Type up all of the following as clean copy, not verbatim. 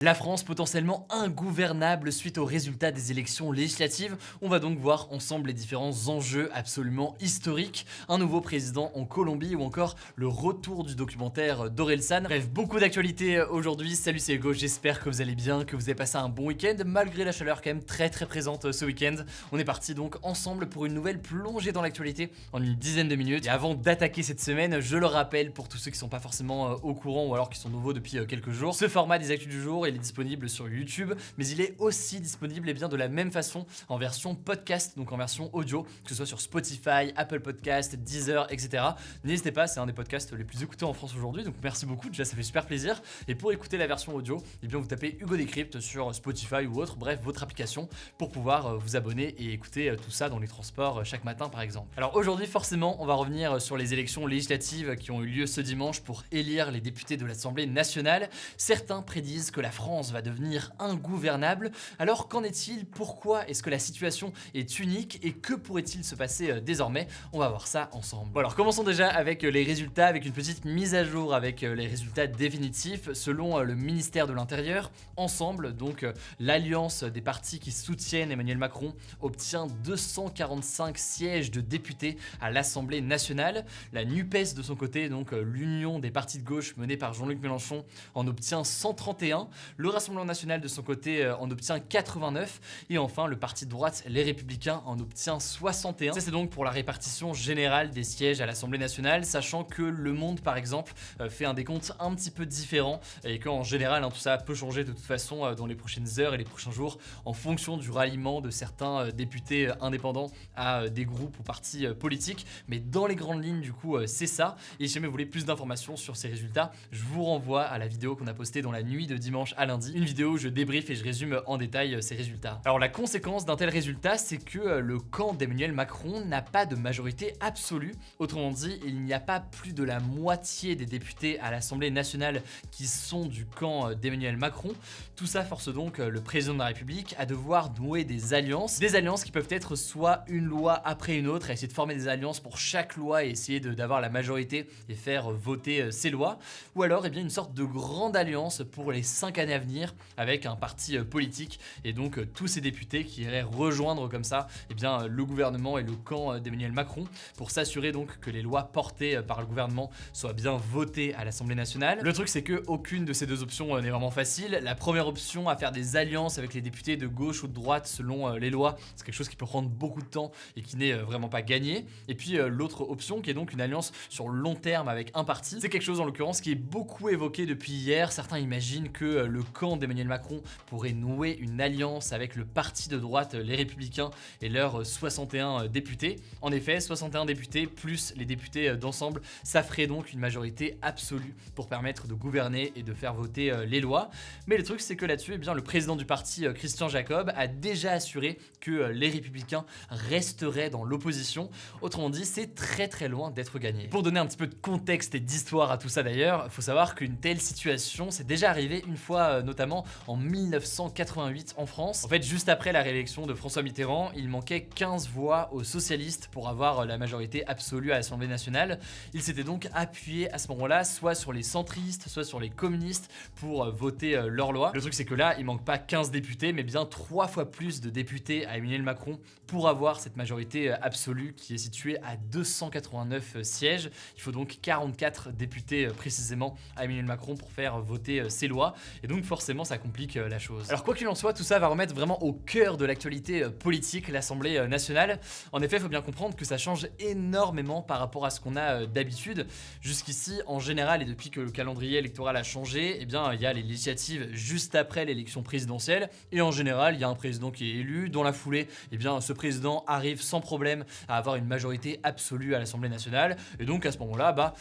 La France potentiellement ingouvernable suite aux résultats des élections législatives. On va donc voir ensemble les différents enjeux absolument historiques. Un nouveau président en Colombie ou encore le retour du documentaire d'Orelsan. Bref, beaucoup d'actualités aujourd'hui. Salut, c'est Hugo, j'espère que vous allez bien, que vous avez passé un bon week-end malgré la chaleur quand même très présente ce week-end. On est parti donc ensemble pour une nouvelle plongée dans l'actualité en une dizaine de minutes. Et avant d'attaquer cette semaine, je le rappelle pour tous ceux qui sont pas forcément au courant ou alors qui sont nouveaux depuis quelques jours, ce format des actus du jour il est disponible sur YouTube, mais il est aussi disponible de la même façon en version podcast, donc en version audio, que ce soit sur Spotify, Apple Podcast, Deezer, etc. N'hésitez pas, c'est un des podcasts les plus écoutés en France aujourd'hui, donc merci beaucoup, déjà ça fait super plaisir. Et pour écouter la version audio, vous tapez Hugo Décrypte sur Spotify ou autre, bref, votre application, pour pouvoir vous abonner et écouter tout ça dans les transports chaque matin par exemple. Alors aujourd'hui, forcément, on va revenir sur les élections législatives qui ont eu lieu ce dimanche pour élire les députés de l'Assemblée nationale. Certains prédisent que la France va devenir ingouvernable. Alors qu'en est-il? Pourquoi est-ce que la situation est unique et que pourrait-il se passer désormais? On va voir ça ensemble. Bon, alors commençons déjà avec les résultats, avec une petite mise à jour avec les résultats définitifs selon le ministère de l'Intérieur. Ensemble, donc l'alliance des partis qui soutiennent Emmanuel Macron obtient 245 sièges de députés à l'Assemblée nationale. La NUPES de son côté, donc l'union des partis de gauche menée par Jean-Luc Mélenchon, en obtient 131. Le Rassemblement national de son côté en obtient 89. Et enfin, le parti de droite, les Républicains, en obtient 61. Ça, c'est donc pour la répartition générale des sièges à l'Assemblée nationale, sachant que Le Monde, par exemple, fait un décompte un petit peu différent et qu'en général, tout ça peut changer de toute façon dans les prochaines heures et les prochains jours en fonction du ralliement de certains députés indépendants à des groupes ou partis politiques. Mais dans les grandes lignes, du coup, c'est ça. Et si jamais vous voulez plus d'informations sur ces résultats, je vous renvoie à la vidéo qu'on a postée dans la nuit de dimanche à lundi. Une vidéo où je débriefe et je résume en détail ces résultats. Alors la conséquence d'un tel résultat, c'est que le camp d'Emmanuel Macron n'a pas de majorité absolue. Autrement dit, il n'y a pas plus de la moitié des députés à l'Assemblée nationale qui sont du camp d'Emmanuel Macron. Tout ça force donc le président de la République à devoir nouer des alliances qui peuvent être soit une loi après une autre, à essayer de former des alliances pour chaque loi et essayer d'avoir la majorité et faire voter ces lois, ou alors une sorte de grande alliance pour les 5 années à venir avec un parti politique et donc tous ces députés qui iraient rejoindre comme ça le gouvernement et le camp d'Emmanuel Macron pour s'assurer donc que les lois portées par le gouvernement soient bien votées à l'Assemblée nationale. Le truc c'est que aucune de ces deux options n'est vraiment facile. La première option, à faire des alliances avec les députés de gauche ou de droite selon les lois, c'est quelque chose qui peut prendre beaucoup de temps et qui n'est vraiment pas gagné. Et puis l'autre option qui est donc une alliance sur long terme avec un parti, c'est quelque chose en l'occurrence qui est beaucoup évoqué depuis hier. Certains imaginent que le camp d'Emmanuel Macron pourrait nouer une alliance avec le parti de droite, les Républicains, et leurs 61 députés. En effet, 61 députés plus les députés d'ensemble, ça ferait donc une majorité absolue pour permettre de gouverner et de faire voter les lois. Mais le truc c'est que là-dessus, le président du parti, Christian Jacob, a déjà assuré que les Républicains resteraient dans l'opposition. Autrement dit, c'est très loin d'être gagné. Pour donner un petit peu de contexte et d'histoire à tout ça d'ailleurs, il faut savoir qu'une telle situation s'est déjà arrivée une fois, notamment en 1988 en France. En fait, juste après la réélection de François Mitterrand, il manquait 15 voix aux socialistes pour avoir la majorité absolue à l'Assemblée nationale. Ils s'étaient donc appuyés à ce moment-là, soit sur les centristes, soit sur les communistes pour voter leur loi. Le truc c'est que là, il manque pas 15 députés, mais bien 3 fois plus de députés à Emmanuel Macron pour avoir cette majorité absolue qui est située à 289 sièges. Il faut donc 44 députés précisément à Emmanuel Macron pour faire voter ces lois, et donc forcément ça complique la chose. Alors quoi qu'il en soit, tout ça va remettre vraiment au cœur de l'actualité politique l'Assemblée nationale. En effet, il faut bien comprendre que ça change énormément par rapport à ce qu'on a d'habitude. Jusqu'ici, en général, et depuis que le calendrier électoral a changé, il y a les législatives juste après l'élection présidentielle, et en général, il y a un président qui est élu. Dans la foulée, ce président arrive sans problème à avoir une majorité absolue à l'Assemblée nationale, et donc à ce moment-là,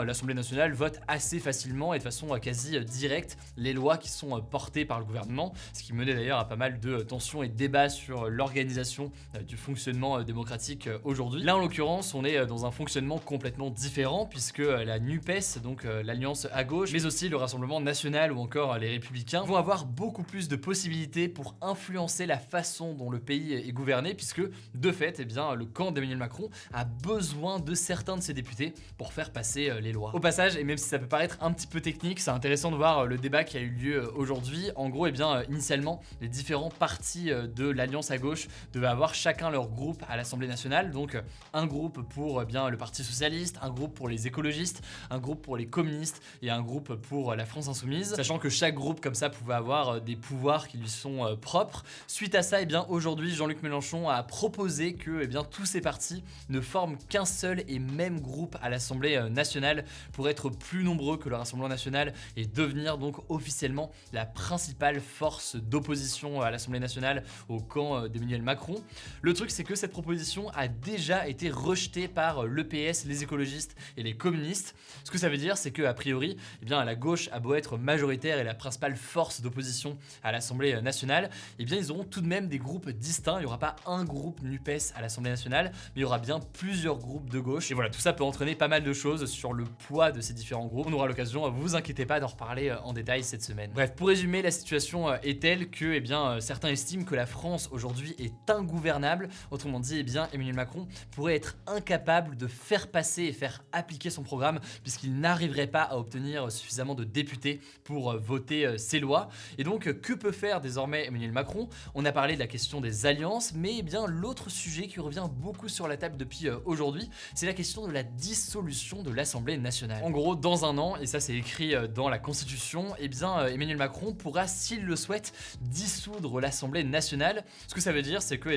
l'Assemblée nationale vote assez facilement et de façon quasi directe les lois qui sont portées par le gouvernement, ce qui menait d'ailleurs à pas mal de tensions et de débats sur l'organisation du fonctionnement démocratique aujourd'hui. Là en l'occurrence, on est dans un fonctionnement complètement différent puisque la NUPES, donc l'alliance à gauche, mais aussi le Rassemblement national ou encore les Républicains vont avoir beaucoup plus de possibilités pour influencer la façon dont le pays est gouverné, puisque de fait, le camp d'Emmanuel Macron a besoin de certains de ses députés pour faire passer les lois. Au passage, et même si ça peut paraître un petit peu technique, c'est intéressant de voir le débat qui a eu lieu aujourd'hui. En gros, initialement, les différents partis de l'Alliance à gauche devaient avoir chacun leur groupe à l'Assemblée nationale. Donc, un groupe pour le Parti socialiste, un groupe pour les écologistes, un groupe pour les communistes et un groupe pour la France insoumise. Sachant que chaque groupe comme ça pouvait avoir des pouvoirs qui lui sont propres. Suite à ça, aujourd'hui, Jean-Luc Mélenchon a proposé que tous ces partis ne forment qu'un seul et même groupe à l'Assemblée nationale pour être plus nombreux que le Rassemblement national et devenir donc officiellement la principale force d'opposition à l'Assemblée nationale au camp d'Emmanuel Macron. Le truc, c'est que cette proposition a déjà été rejetée par l'EPS, les écologistes et les communistes. Ce que ça veut dire, c'est qu'a priori, la gauche a beau être majoritaire et la principale force d'opposition à l'Assemblée nationale, ils auront tout de même des groupes distincts. Il n'y aura pas un groupe NUPES à l'Assemblée nationale, mais il y aura bien plusieurs groupes de gauche. Et voilà, tout ça peut entraîner pas mal de choses sur le poids de ces différents groupes. On aura l'occasion, vous inquiétez pas, d'en reparler en détail cette semaine. Bref, pour résumer, la situation est telle que certains estiment que la France aujourd'hui est ingouvernable. Autrement dit, Emmanuel Macron pourrait être incapable de faire passer et faire appliquer son programme puisqu'il n'arriverait pas à obtenir suffisamment de députés pour voter ses lois. Et donc, que peut faire désormais Emmanuel Macron? On a parlé de la question des alliances, mais l'autre sujet qui revient beaucoup sur la table depuis aujourd'hui, c'est la question de la dissolution de l'Assemblée nationale. En gros, dans un an, et ça c'est écrit dans la Constitution, Emmanuel Macron pourra, s'il le souhaite, dissoudre l'Assemblée nationale. Ce que ça veut dire, c'est que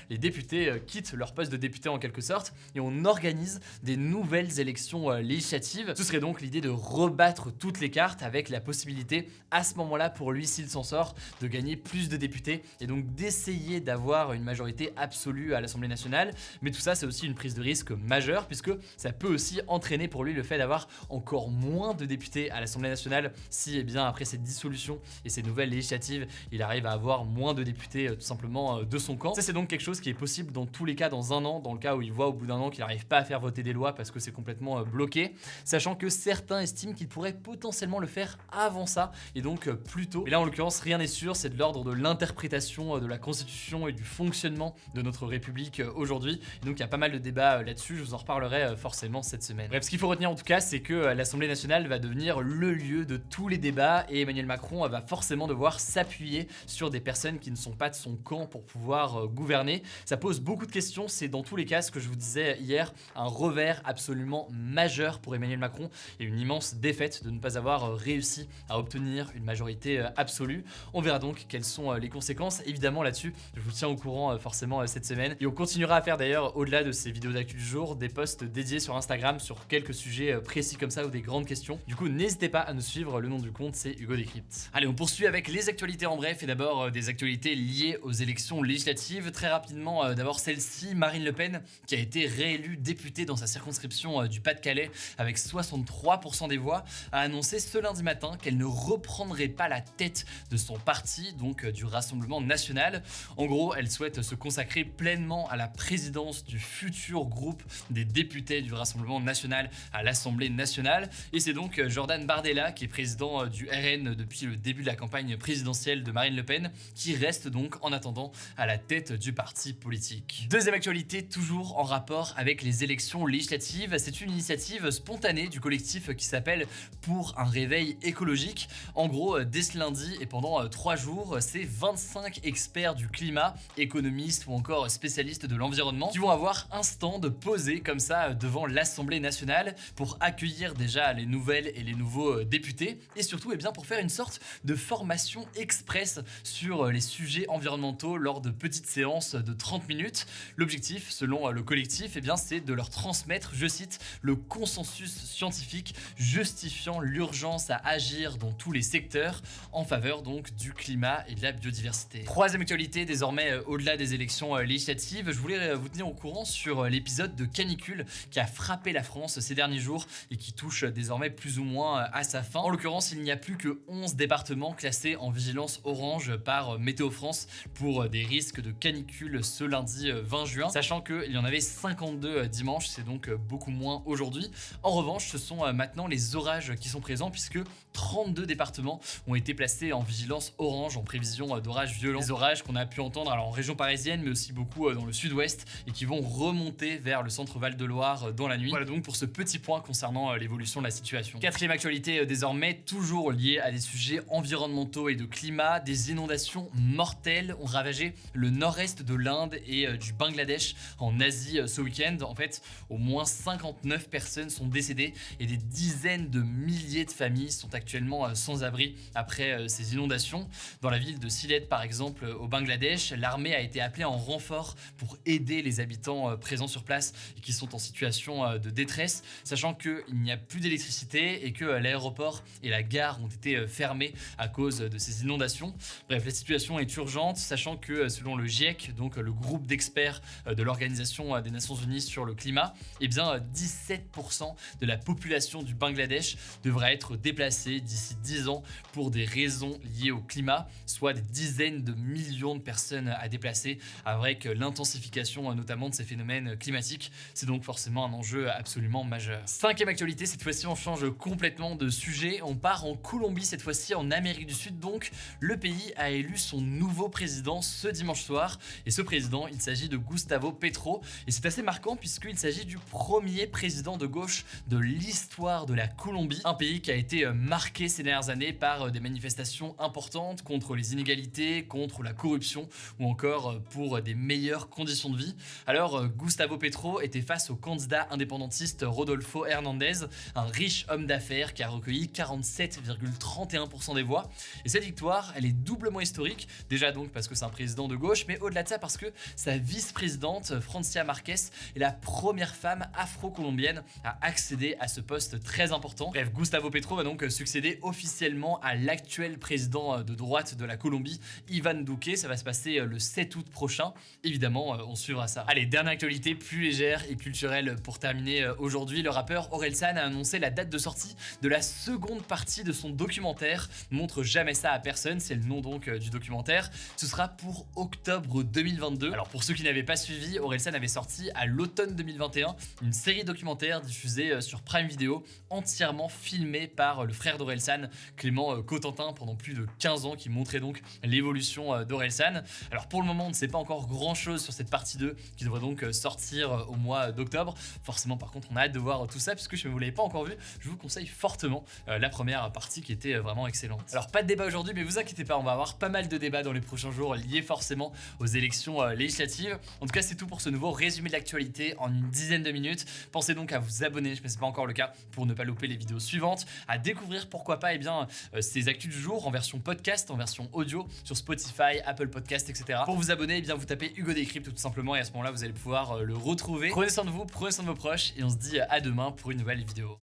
les députés quittent leur poste de député en quelque sorte, et on organise des nouvelles élections législatives. Ce serait donc l'idée de rebattre toutes les cartes avec la possibilité, à ce moment-là, pour lui, s'il s'en sort, de gagner plus de députés et donc d'essayer d'avoir une majorité absolue à l'Assemblée nationale. Mais tout ça, c'est aussi une prise de risque majeure puisque ça peut aussi entraîner pour lui le fait d'avoir encore moins de députés à l'Assemblée nationale si après cette dissolution et ces nouvelles législatives, il arrive à avoir moins de députés tout simplement de son camp. Ça, c'est donc quelque chose qui est possible dans tous les cas dans un an, dans le cas où il voit au bout d'un an qu'il n'arrive pas à faire voter des lois parce que c'est complètement bloqué, sachant que certains estiment qu'il pourrait potentiellement le faire avant ça et donc plus tôt. Mais là, en l'occurrence, rien n'est sûr, c'est de l'ordre de l'interprétation de la Constitution et du fonctionnement de notre République aujourd'hui. Et donc il y a pas mal de débats là-dessus, je vous en reparlerai forcément cette semaine. Bref, ce qu'il faut retenir en tout cas, c'est que l'Assemblée nationale va devenir le lieu de tous les débats et Emmanuel Macron va forcément devoir s'appuyer sur des personnes qui ne sont pas de son camp pour pouvoir gouverner. Ça pose beaucoup de questions, c'est dans tous les cas ce que je vous disais hier, un revers absolument majeur pour Emmanuel Macron et une immense défaite de ne pas avoir réussi à obtenir une majorité absolue. On verra donc quelles sont les conséquences. Évidemment là-dessus, je vous tiens au courant forcément cette semaine. Et on continuera à faire d'ailleurs, au-delà de ces vidéos d'actu du jour, des posts dédiés sur Instagram sur quelques sujets précis comme ça ou des grandes questions. Du coup, n'hésitez pas à nous suivre, le nom du compte c'est Hugo Décrypte. Allez, on poursuit avec les actualités en bref et d'abord des actualités liées aux élections législatives. Très rapidement, d'abord celle-ci, Marine Le Pen, qui a été réélue députée dans sa circonscription du Pas-de-Calais avec 63% des voix, a annoncé ce lundi matin qu'elle ne reprendrait pas la tête de son parti, donc du Rassemblement national. En gros, elle souhaite se consacrer pleinement à la présidence du futur groupe des députés du Rassemblement national à l'Assemblée nationale. Et c'est donc Jordan Bardella, qui est président du RN depuis le début de la campagne présidentielle de Marine Le Pen, qui reste donc en attendant à la tête du parti politique. Deuxième actualité, toujours en rapport avec les élections législatives, c'est une initiative spontanée du collectif qui s'appelle Pour un réveil écologique. En gros, dès ce lundi et pendant 3 jours, c'est 25 experts du climat, économistes ou encore spécialistes de l'environnement qui vont avoir un stand posé comme ça devant l'Assemblée nationale pour accueillir déjà les nouvelles et les nouveaux députés et surtout pour faire une sorte de formation express sur les sujets environnementaux lors de petites séances de 30 minutes. L'objectif, selon le collectif, c'est de leur transmettre, je cite, le consensus scientifique justifiant l'urgence à agir dans tous les secteurs en faveur donc du climat et de la biodiversité. Troisième actualité, désormais au-delà des élections législatives, je voulais vous tenir au courant sur l'épisode de canicule qui a frappé la France ces derniers jours et qui touche désormais plus ou moins à sa fin. En l'occurrence, il n'y a plus que 11 départements classés en vigilance orange par Météo France pour des risques de canicule ce lundi 20 juin, sachant qu'il y en avait 52 dimanche, c'est donc beaucoup moins aujourd'hui. En revanche, ce sont maintenant les orages qui sont présents puisque 32 départements ont été placés en vigilance orange en prévision d'orages violents. Des orages qu'on a pu entendre en région parisienne mais aussi beaucoup dans le sud-ouest et qui vont remonter vers le centre Val-de-Loire dans la nuit. Voilà donc pour ce petit point concernant l'évolution de la situation. Quatrième actualité désormais, toujours liée à des des sujets environnementaux et de climat, des inondations mortelles ont ravagé le nord-est de l'Inde et du Bangladesh en Asie ce week-end. En fait, au moins 59 personnes sont décédées et des dizaines de milliers de familles sont actuellement sans abri après ces inondations. Dans la ville de Sylhet, par exemple, au Bangladesh, l'armée a été appelée en renfort pour aider les habitants présents sur place et qui sont en situation de détresse, sachant qu'il n'y a plus d'électricité et que l'aéroport et la gare ont été fermés à cause de ces inondations. Bref, la situation est urgente, sachant que selon le GIEC, donc le groupe d'experts de l'Organisation des Nations Unies sur le climat, eh bien 17% de la population du Bangladesh devra être déplacée d'ici 10 ans pour des raisons liées au climat, soit des dizaines de millions de personnes à déplacer avec l'intensification notamment de ces phénomènes climatiques. C'est donc forcément un enjeu absolument majeur. Cinquième actualité, cette fois-ci on change complètement de sujet, on part en Colombie, cette fois-ci en Amérique du Sud donc. Le pays a élu son nouveau président ce dimanche soir et ce président, il s'agit de Gustavo Petro et c'est assez marquant puisqu'il s'agit du premier président de gauche de l'histoire de la Colombie, un pays qui a été marqué ces dernières années par des manifestations importantes contre les inégalités, contre la corruption ou encore pour des meilleures conditions de vie. Alors Gustavo Petro était face au candidat indépendantiste Rodolfo Hernández, un riche homme d'affaires qui a recueilli 47,31% des voix. Et cette victoire, elle est doublement historique, déjà donc parce que c'est un président de gauche, mais au-delà de ça parce que sa vice-présidente Francia Marquez est la première femme afro-colombienne à accéder à ce poste très important. Bref, Gustavo Petro va donc succéder officiellement à l'actuel président de droite de la Colombie, Ivan Duque. Ça va se passer le 7 août prochain. Évidemment, on suivra ça. Allez, dernière actualité plus légère et culturelle pour terminer aujourd'hui. Le rappeur Orelsan a annoncé la date de sortie de la seconde partie de son documentaire. Montre jamais ça à personne, c'est le nom donc du documentaire. Ce sera pour octobre 2022. Alors pour ceux qui n'avaient pas suivi, Orelsan avait sorti à l'automne 2021 une série documentaire diffusée sur Prime Video, entièrement filmée par le frère d'Orelsan, Clément Cotentin, pendant plus de 15 ans, qui montrait donc l'évolution d'Orelsan. Alors pour le moment, on ne sait pas encore grand chose sur cette partie 2 qui devrait donc sortir au mois d'octobre. Forcément, par contre, on a hâte de voir tout ça, puisque si vous ne l'avez pas encore vu, je vous conseille fortement la première partie qui était vraiment excellente. Alors pas de débat aujourd'hui, mais vous inquiétez pas, on va avoir pas mal de débats dans les prochains jours liés forcément aux élections législatives. En tout cas, c'est tout pour ce nouveau résumé de l'actualité en une dizaine de minutes. Pensez donc à vous abonner, je ne sais pas encore le cas, pour ne pas louper les vidéos suivantes, à découvrir pourquoi pas ces actus du jour en version podcast, en version audio sur Spotify, Apple Podcast, etc. Pour vous abonner, vous tapez Hugo Décrypte tout simplement et à ce moment-là, vous allez pouvoir le retrouver. Prenez soin de vous, prenez soin de vos proches et on se dit à demain pour une nouvelle vidéo.